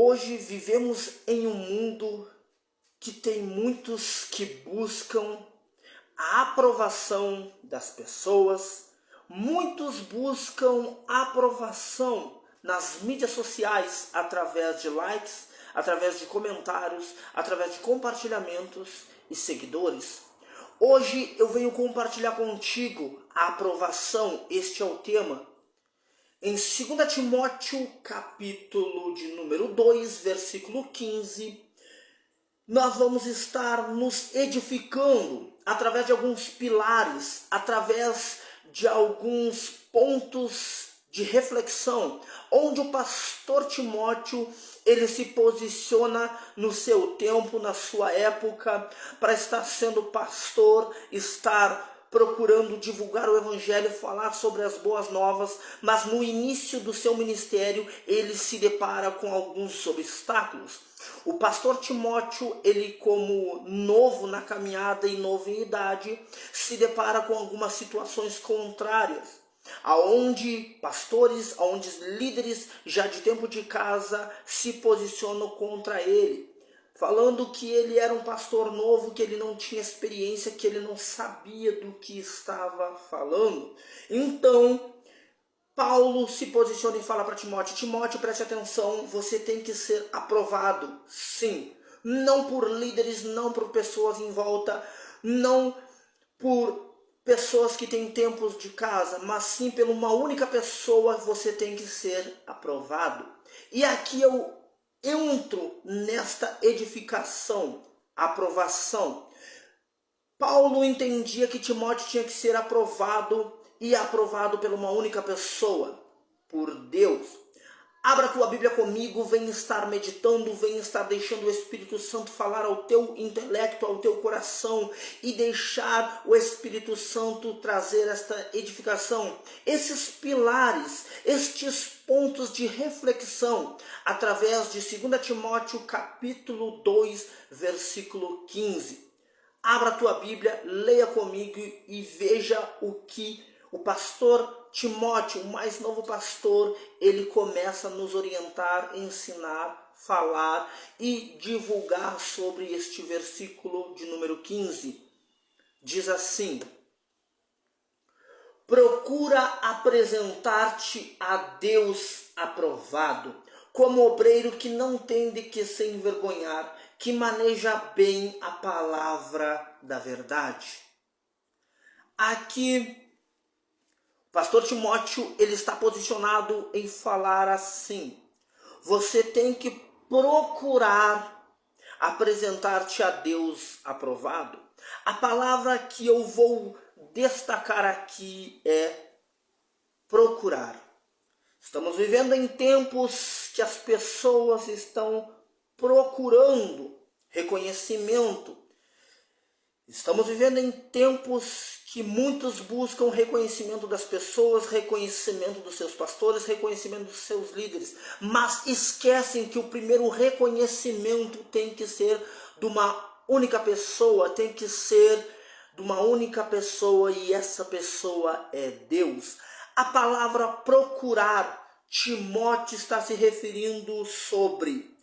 Hoje vivemos em um mundo que tem muitos que buscam a aprovação das pessoas, muitos buscam a aprovação nas mídias sociais através de likes, através de comentários, através de compartilhamentos e seguidores. Hoje eu venho compartilhar contigo a aprovação, este é o tema. Em 2 Timóteo, capítulo de número 2, versículo 15, nós vamos estar nos edificando através de alguns pilares, através de alguns pontos de reflexão, onde o pastor Timóteo, ele se posiciona no seu tempo, na sua época, para estar sendo pastor, estar procurando divulgar o evangelho, falar sobre as boas novas, mas no início do seu ministério ele se depara com alguns obstáculos. O pastor Timóteo, ele como novo na caminhada e novo em idade, se depara com algumas situações contrárias, aonde pastores, aonde líderes já de tempo de casa se posicionam contra ele, falando que ele era um pastor novo, que ele não tinha experiência, que ele não sabia do que estava falando. Então, Paulo se posiciona e fala para Timóteo: Timóteo, preste atenção, você tem que ser aprovado, sim. Não por líderes, não por pessoas em volta, não por pessoas que têm tempos de casa, mas sim por uma única pessoa você tem que ser aprovado. E aqui eu entro nesta edificação, aprovação. Paulo entendia que Timóteo tinha que ser aprovado e aprovado por uma única pessoa, por Deus. Abra tua Bíblia comigo, vem estar meditando, vem estar deixando o Espírito Santo falar ao teu intelecto, ao teu coração e deixar o Espírito Santo trazer esta edificação, esses pilares, estes pontos de reflexão, através de 2 Timóteo capítulo 2, versículo 15. Abra a tua Bíblia, leia comigo e veja o que o pastor Timóteo, o mais novo pastor, ele começa a nos orientar, ensinar, falar e divulgar sobre este versículo de número 15. Diz assim: procura apresentar-te a Deus aprovado, como obreiro que não tem de que se envergonhar, que maneja bem a palavra da verdade. Aqui, o pastor Timóteo, ele está posicionado em falar assim: você tem que procurar apresentar-te a Deus aprovado. A palavra que eu vou destacar aqui é procurar. Estamos vivendo em tempos que as pessoas estão procurando reconhecimento. Estamos vivendo em tempos que muitos buscam reconhecimento das pessoas, reconhecimento dos seus pastores, reconhecimento dos seus líderes, mas esquecem que o primeiro reconhecimento tem que ser de uma única pessoa, tem que ser de uma única pessoa, e essa pessoa é Deus. A palavra procurar, Timóteo está se referindo sobre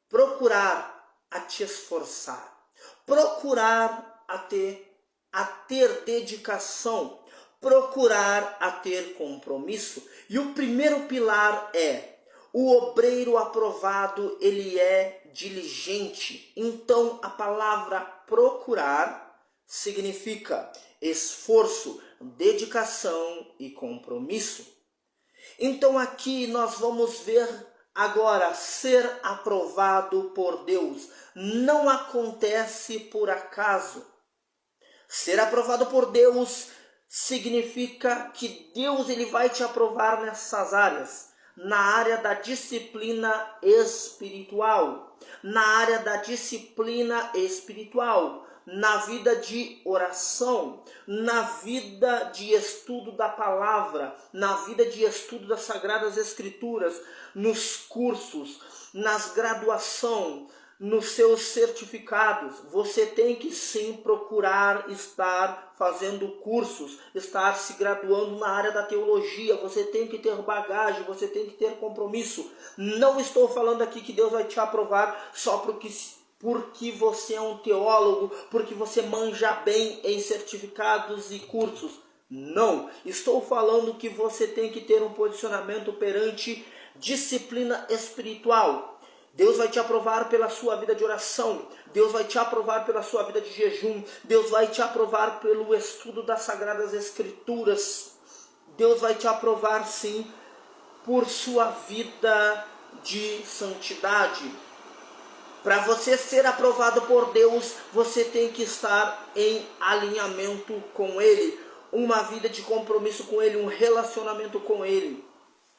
procurar a te esforçar, procurar a ter dedicação, procurar a ter compromisso. E o primeiro pilar é: o obreiro aprovado, ele é diligente. Então a palavra procurar significa esforço, dedicação e compromisso. Então aqui nós vamos ver agora, ser aprovado por Deus não acontece por acaso. Ser aprovado por Deus significa que Deus, ele vai te aprovar nessas áreas. Na área da disciplina espiritual. Na área da disciplina espiritual. Na vida de oração, na vida de estudo da palavra, na vida de estudo das Sagradas Escrituras, nos cursos, nas graduação, nos seus certificados. Você tem que sim procurar estar fazendo cursos, estar se graduando na área da teologia. Você tem que ter bagagem, você tem que ter compromisso. Não estou falando aqui que Deus vai te aprovar só porque você é um teólogo, porque você manja bem em certificados e cursos. Não, estou falando que você tem que ter um posicionamento perante disciplina espiritual. Deus vai te aprovar pela sua vida de oração. Deus vai te aprovar pela sua vida de jejum. Deus vai te aprovar pelo estudo das Sagradas Escrituras. Deus vai te aprovar sim por sua vida de santidade. Para você ser aprovado por Deus, você tem que estar em alinhamento com Ele. Uma vida de compromisso com Ele, um relacionamento com Ele.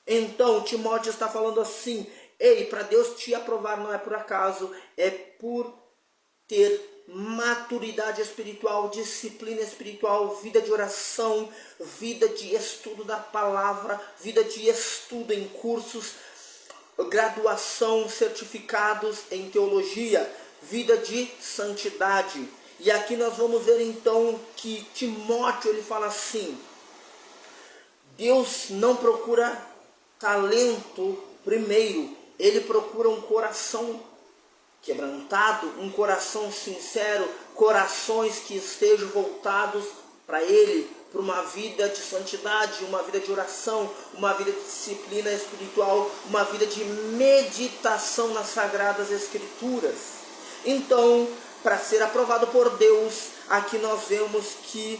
Então, Timóteo está falando assim: ei, para Deus te aprovar não é por acaso, é por ter maturidade espiritual, disciplina espiritual, vida de oração, vida de estudo da palavra, vida de estudo em cursos, graduação, certificados em teologia, vida de santidade. E aqui nós vamos ver então que Timóteo ele fala assim: Deus não procura talento primeiro, Ele procura um coração quebrantado, um coração sincero, corações que estejam voltados para Ele, para uma vida de santidade, uma vida de oração, uma vida de disciplina espiritual, uma vida de meditação nas Sagradas Escrituras. Então, para ser aprovado por Deus, aqui nós vemos que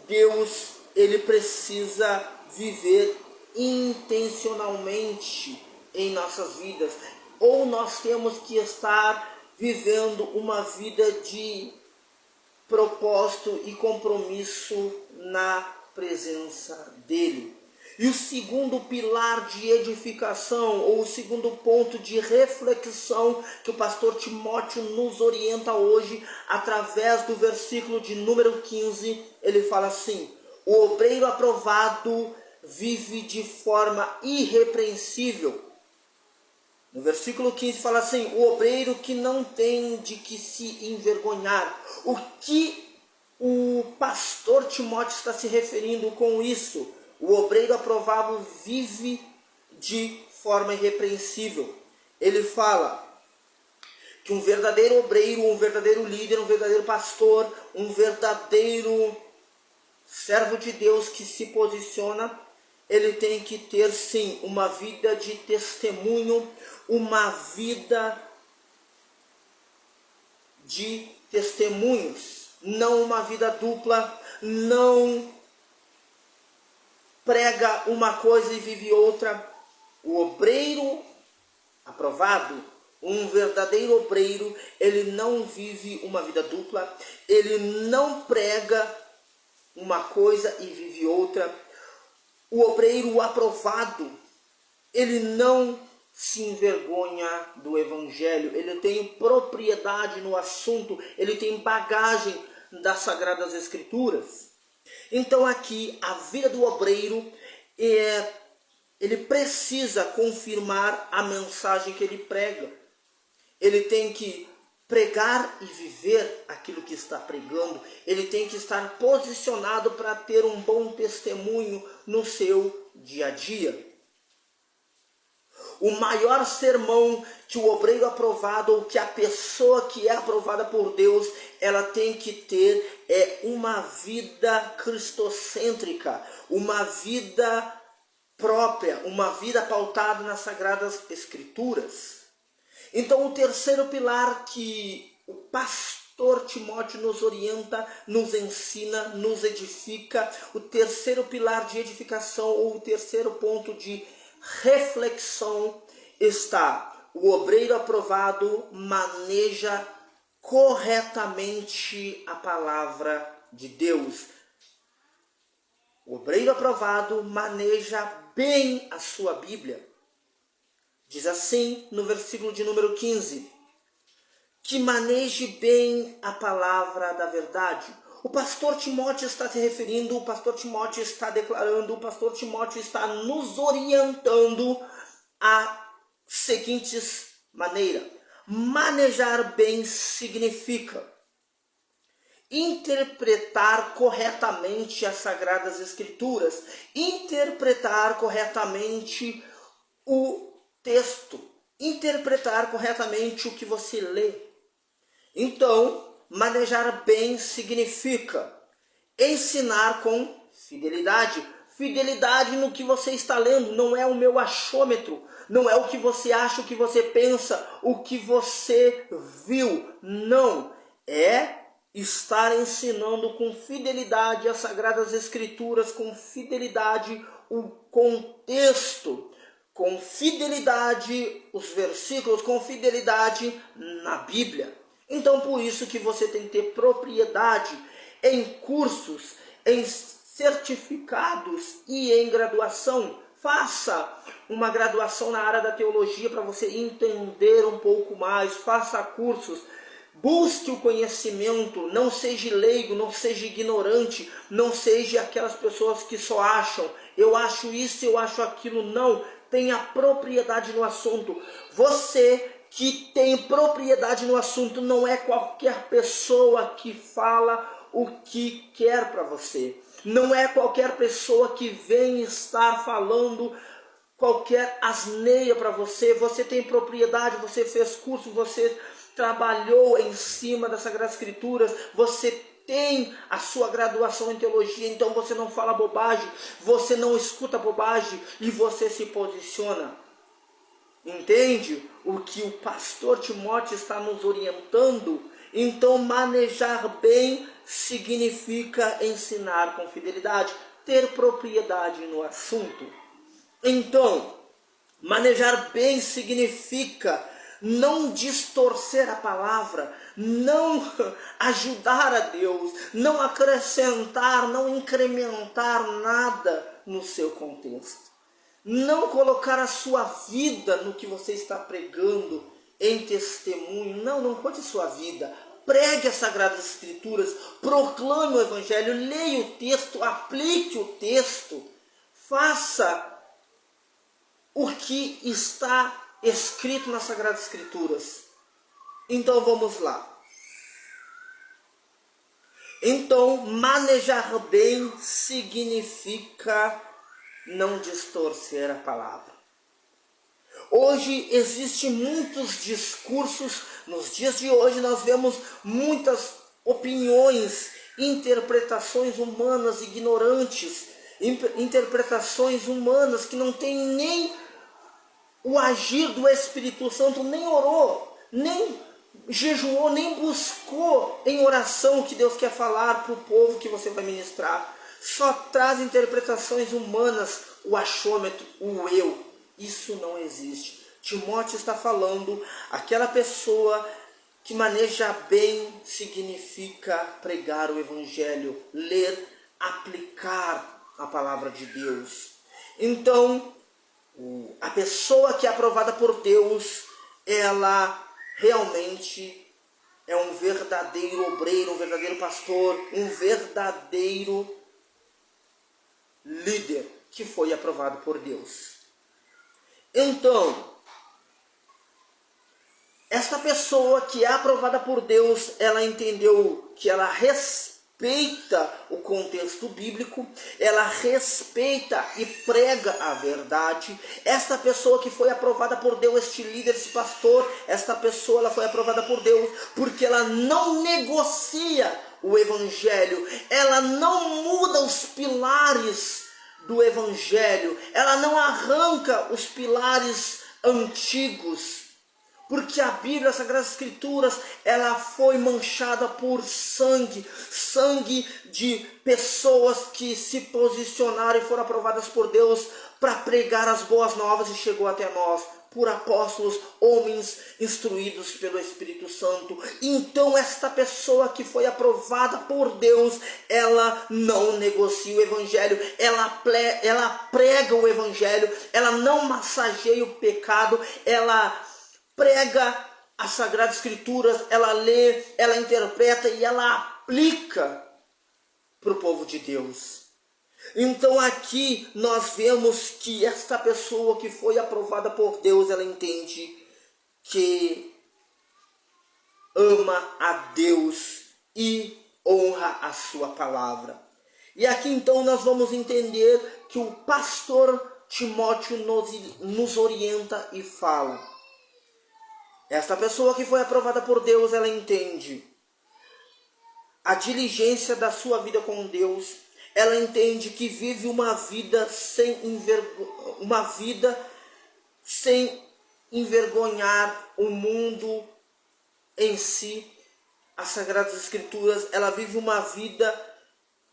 Deus, ele precisa viver intencionalmente em nossas vidas, ou nós temos que estar vivendo uma vida de propósito e compromisso na presença dele. E o segundo pilar de edificação, ou o segundo ponto de reflexão que o pastor Timóteo nos orienta hoje, através do versículo de número 15, ele fala assim: o obreiro aprovado vive de forma irrepreensível. No versículo 15 fala assim: o obreiro que não tem de que se envergonhar. O que o pastor Timóteo está se referindo com isso? O obreiro aprovado vive de forma irrepreensível. Ele fala que um verdadeiro obreiro, um verdadeiro líder, um verdadeiro pastor, um verdadeiro servo de Deus que se posiciona, ele tem que ter sim uma vida de testemunho, uma vida de testemunhos, não uma vida dupla, não prega uma coisa e vive outra. O obreiro aprovado, um verdadeiro obreiro, ele não vive uma vida dupla, ele não prega uma coisa e vive outra. O obreiro aprovado, ele não se envergonha do evangelho, ele tem propriedade no assunto, ele tem bagagem das Sagradas Escrituras. Então aqui, a vida do obreiro, ele precisa confirmar a mensagem que ele prega. Ele tem que pregar e viver aquilo que está pregando. Ele tem que estar posicionado para ter um bom testemunho no seu dia a dia. O maior sermão que o obreiro aprovado, ou que a pessoa que é aprovada por Deus, ela tem que ter uma vida cristocêntrica, uma vida própria, uma vida pautada nas Sagradas Escrituras. Então, o terceiro pilar que o pastor Timóteo nos orienta, nos ensina, nos edifica, o terceiro pilar de edificação, ou o terceiro ponto de reflexão está: o obreiro aprovado maneja corretamente a palavra de Deus. O obreiro aprovado maneja bem a sua Bíblia. Diz assim no versículo de número 15: que maneje bem a palavra da verdade. O pastor Timóteo está se referindo, o pastor Timóteo está declarando, o pastor Timóteo está nos orientando a seguintes maneiras: Manejar bem significa interpretar corretamente as Sagradas Escrituras, interpretar corretamente o texto, interpretar corretamente o que você lê. Então, manejar bem significa ensinar com fidelidade. Fidelidade no que você está lendo, não é o meu achômetro, não é o que você acha, o que você pensa, o que você viu. Não, é estar ensinando com fidelidade as Sagradas Escrituras, com fidelidade o contexto, com fidelidade os versículos, com fidelidade na Bíblia. Então, por isso que você tem que ter propriedade em cursos, em certificados e em graduação. Faça uma graduação na área da teologia para você entender um pouco mais. Faça cursos. Busque o conhecimento, não seja leigo, não seja ignorante, não seja aquelas pessoas que só acham, eu acho isso, eu acho aquilo. Não, tenha propriedade no assunto. Você que tem propriedade no assunto, não é qualquer pessoa que fala o que quer para você. Não é qualquer pessoa que vem estar falando qualquer asneira para você. Você tem propriedade, você fez curso, você trabalhou em cima das Sagradas Escrituras, você tem a sua graduação em teologia, então você não fala bobagem, você não escuta bobagem e você se posiciona. Entende o que o pastor Timóteo está nos orientando? Então, manejar bem significa ensinar com fidelidade, ter propriedade no assunto. Então, manejar bem significa não distorcer a palavra, não ajudar a Deus, não acrescentar, não incrementar nada no seu contexto. Não colocar a sua vida no que você está pregando em testemunho. Não conte a sua vida. Pregue as Sagradas Escrituras, proclame o Evangelho, leia o texto, aplique o texto. Faça o que está escrito nas Sagradas Escrituras. Então vamos lá. Então, manejar bem significa não distorcer a palavra. Hoje existem muitos discursos, nos dias de hoje nós vemos muitas opiniões, interpretações humanas ignorantes, interpretações humanas que não têm nem o agir do Espírito Santo, nem orou, nem jejuou, nem buscou em oração o que Deus quer falar para o povo que você vai ministrar. Só traz interpretações humanas, o achômetro, o eu. Isso não existe. Timóteo está falando, aquela pessoa que maneja bem significa pregar o Evangelho, ler, aplicar a palavra de Deus. Então, a pessoa que é aprovada por Deus, ela realmente é um verdadeiro obreiro, um verdadeiro pastor, um verdadeiro líder que foi aprovado por Deus. Então, esta pessoa que é aprovada por Deus, ela entendeu que ela respeita o contexto bíblico, ela respeita e prega a verdade. Esta pessoa que foi aprovada por Deus, este líder, esse pastor, esta pessoa ela foi aprovada por Deus porque ela não negocia o Evangelho, ela não muda os pilares do Evangelho, ela não arranca os pilares antigos, porque a Bíblia, as Sagradas Escrituras, ela foi manchada por sangue de pessoas que se posicionaram e foram aprovadas por Deus para pregar as boas novas e chegou até nós, por apóstolos, homens instruídos pelo Espírito Santo. Então esta pessoa que foi aprovada por Deus, ela não negocia o Evangelho, ela prega o Evangelho, ela não massageia o pecado, ela prega as Sagradas Escrituras, ela lê, ela interpreta e ela aplica para o povo de Deus. Então aqui nós vemos que esta pessoa que foi aprovada por Deus, ela entende que ama a Deus e honra a sua palavra. E aqui então nós vamos entender que o pastor Timóteo nos orienta e fala. Esta pessoa que foi aprovada por Deus, ela entende a diligência da sua vida com Deus. Ela entende que vive uma vida sem envergonhar o mundo em si. As Sagradas Escrituras, ela vive uma vida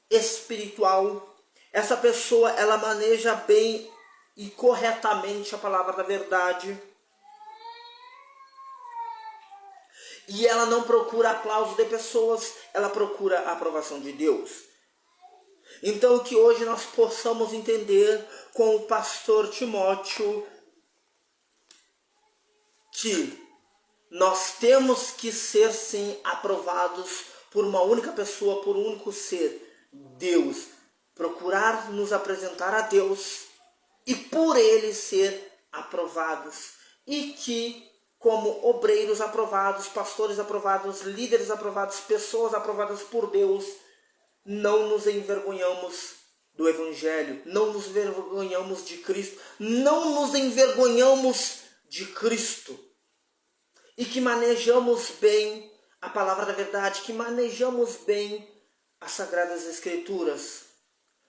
espiritual. Essa pessoa, ela maneja bem e corretamente a palavra da verdade. E ela não procura aplauso de pessoas, ela procura a aprovação de Deus. Então que hoje nós possamos entender com o pastor Timóteo que nós temos que ser sim aprovados por uma única pessoa, por um único ser, Deus. Procurar nos apresentar a Deus e por Ele ser aprovados. E que como obreiros aprovados, pastores aprovados, líderes aprovados, pessoas aprovadas por Deus, não nos envergonhamos do Evangelho, não nos envergonhamos de Cristo, não nos envergonhamos de Cristo. E que manejamos bem a palavra da verdade, que manejamos bem as Sagradas Escrituras.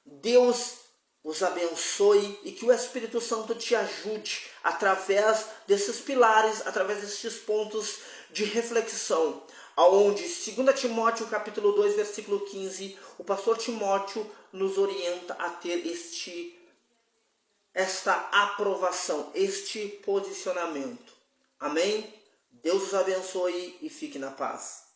Deus os abençoe e que o Espírito Santo te ajude através desses pilares, através destes pontos de reflexão, aonde 2 Timóteo capítulo 2, versículo 15, o pastor Timóteo nos orienta a ter esta aprovação, este posicionamento. Amém? Deus os abençoe e fique na paz.